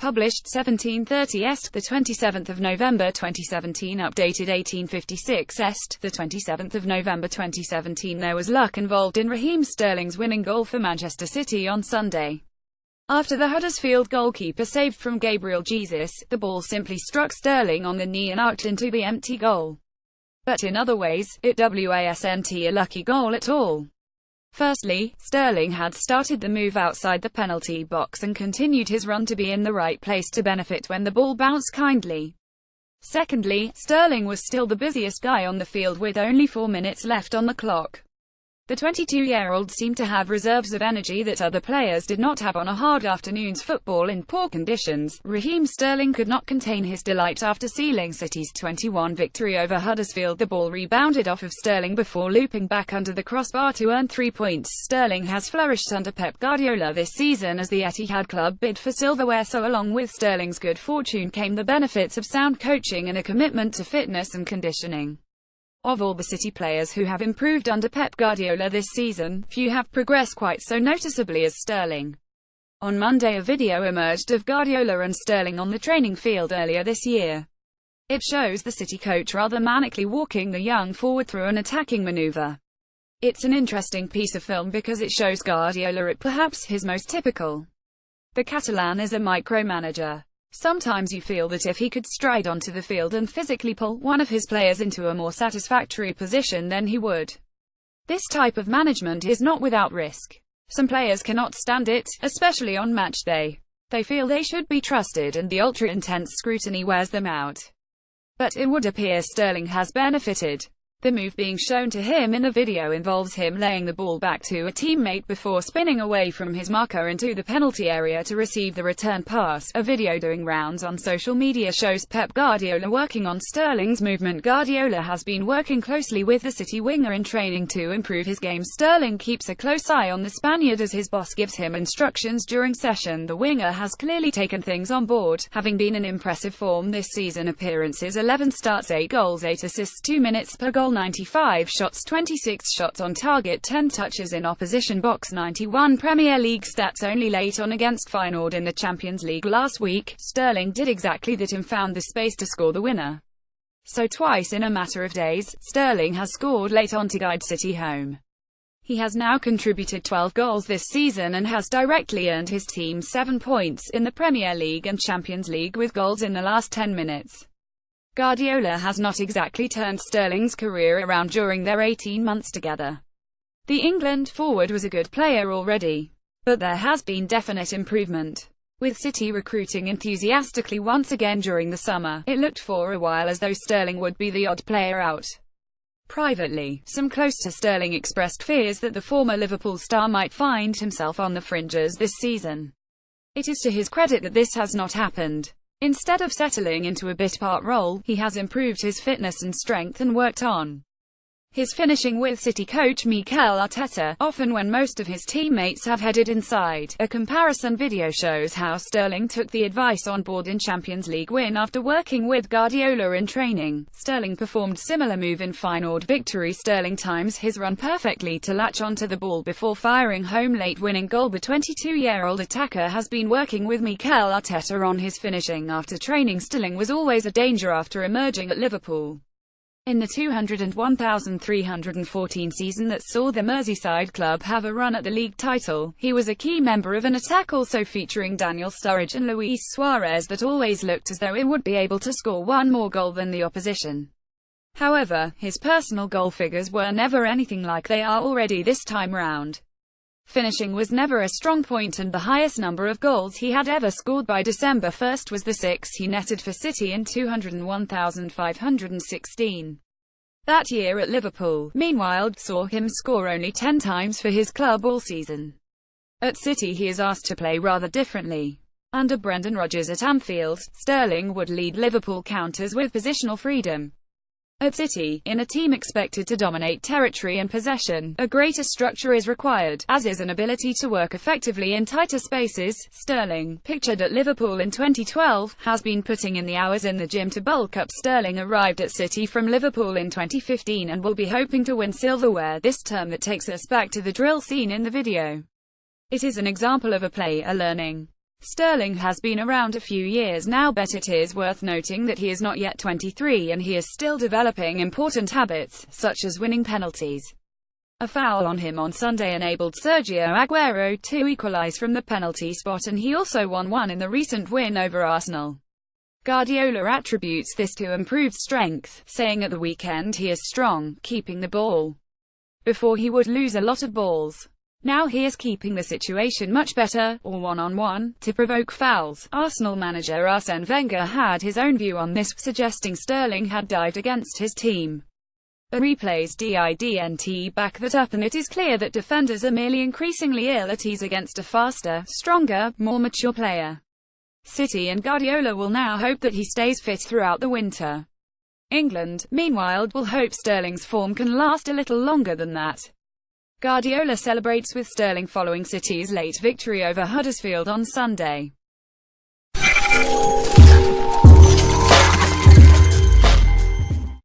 published 1730 est, the 27th of November 2017, updated 1856 est, the 27th of November 2017. There was luck involved in Raheem Sterling's winning goal for Manchester City on Sunday. After the Huddersfield goalkeeper saved from Gabriel Jesus, the ball simply struck Sterling on the knee and arced into the empty goal. But in other ways, it wasn't a lucky goal at all. Firstly, Sterling had started the move outside the penalty box and continued his run to be in the right place to benefit when the ball bounced kindly. Secondly, Sterling was still the busiest guy on the field with only 4 minutes left on the clock. The 22-year-old seemed to have reserves of energy that other players did not have on a hard afternoon's football in poor conditions. Raheem Sterling could not contain his delight after sealing City's 21 victory over Huddersfield. The ball rebounded off of Sterling before looping back under the crossbar to earn 3 points. Sterling has flourished under Pep Guardiola this season as the Etihad club bid for silverware, so along with Sterling's good fortune came the benefits of sound coaching and a commitment to fitness and conditioning. Of all the City players who have improved under Pep Guardiola this season, few have progressed quite so noticeably as Sterling. On Monday, a video emerged of Guardiola and Sterling on the training field earlier this year. It shows the City coach rather manically walking the young forward through an attacking maneuver. It's an interesting piece of film because it shows Guardiola at perhaps his most typical. The Catalan is a micromanager. Sometimes you feel that if he could stride onto the field and physically pull one of his players into a more satisfactory position, then he would. This type of management is not without risk. Some players cannot stand it, especially on match day. They feel they should be trusted and the ultra-intense scrutiny wears them out. But it would appear Sterling has benefited. The move being shown to him in the video involves him laying the ball back to a teammate before spinning away from his marker into the penalty area to receive the return pass. A video doing rounds on social media shows Pep Guardiola working on Sterling's movement. Guardiola has been working closely with the City winger in training to improve his game. Sterling keeps a close eye on the Spaniard as his boss gives him instructions during session. The winger has clearly taken things on board, having been in impressive form this season. Appearances: 11 starts, 8 goals, 8 assists, 2 minutes per goal, 95 shots, 26 shots on target, 10 touches in opposition box, 91 Premier League stats. Only late on against Feyenoord in the Champions League last week, Sterling did exactly that and found the space to score the winner. So twice in a matter of days, Sterling has scored late on to guide City home. He has now contributed 12 goals this season and has directly earned his team 7 points in the Premier League and Champions League with goals in the last 10 minutes. Guardiola has not exactly turned Sterling's career around during their 18 months together. The England forward was a good player already, but there has been definite improvement. With City recruiting enthusiastically once again during the summer, it looked for a while as though Sterling would be the odd player out. Privately, some close to Sterling expressed fears that the former Liverpool star might find himself on the fringes this season. It is to his credit that this has not happened. Instead of settling into a bit-part role, he has improved his fitness and strength and worked on his finishing with City coach Mikel Arteta, often when most of his teammates have headed inside. A comparison video shows how Sterling took the advice on board in Champions League win after working with Guardiola in training. Sterling performed similar move in Feyenoord victory. Sterling times his run perfectly to latch onto the ball before firing home late winning goal. The 22-year-old attacker has been working with Mikel Arteta on his finishing after training. Sterling was always a danger after emerging at Liverpool. In the 201,314 season that saw the Merseyside club have a run at the league title, he was a key member of an attack also featuring Daniel Sturridge and Luis Suarez that always looked as though it would be able to score one more goal than the opposition. However, his personal goal figures were never anything like they are already this time round. Finishing was never a strong point, and the highest number of goals he had ever scored by December 1st was the 6 he netted for City in 201,516. That year at Liverpool, meanwhile, saw him score only 10 times for his club all season. At City he is asked to play rather differently. Under Brendan Rodgers at Anfield, Sterling would lead Liverpool counters with positional freedom. At City, in a team expected to dominate territory and possession, a greater structure is required, as is an ability to work effectively in tighter spaces. Sterling, pictured at Liverpool in 2012, has been putting in the hours in the gym to bulk up. Sterling arrived at City from Liverpool in 2015 and will be hoping to win silverware this term. That takes us back to the drill scene in the video. It is an example of a player learning Sterling has been around a few years now, but it is worth noting that he is not yet 23 and he is still developing important habits, such as winning penalties. A foul on him on Sunday enabled Sergio Aguero to equalise from the penalty spot, and he also won one in the recent win over Arsenal. Guardiola attributes this to improved strength, saying at the weekend he is strong, keeping the ball. Before he would lose a lot of balls. Now he is keeping the situation much better, or one-on-one, to provoke fouls. Arsenal manager Arsene Wenger had his own view on this, suggesting Sterling had dived against his team. The replays didn't back that up, and it is clear that defenders are merely increasingly ill at ease against a faster, stronger, more mature player. City and Guardiola will now hope that he stays fit throughout the winter. England, meanwhile, will hope Sterling's form can last a little longer than that. Guardiola celebrates with Sterling following City's late victory over Huddersfield on Sunday.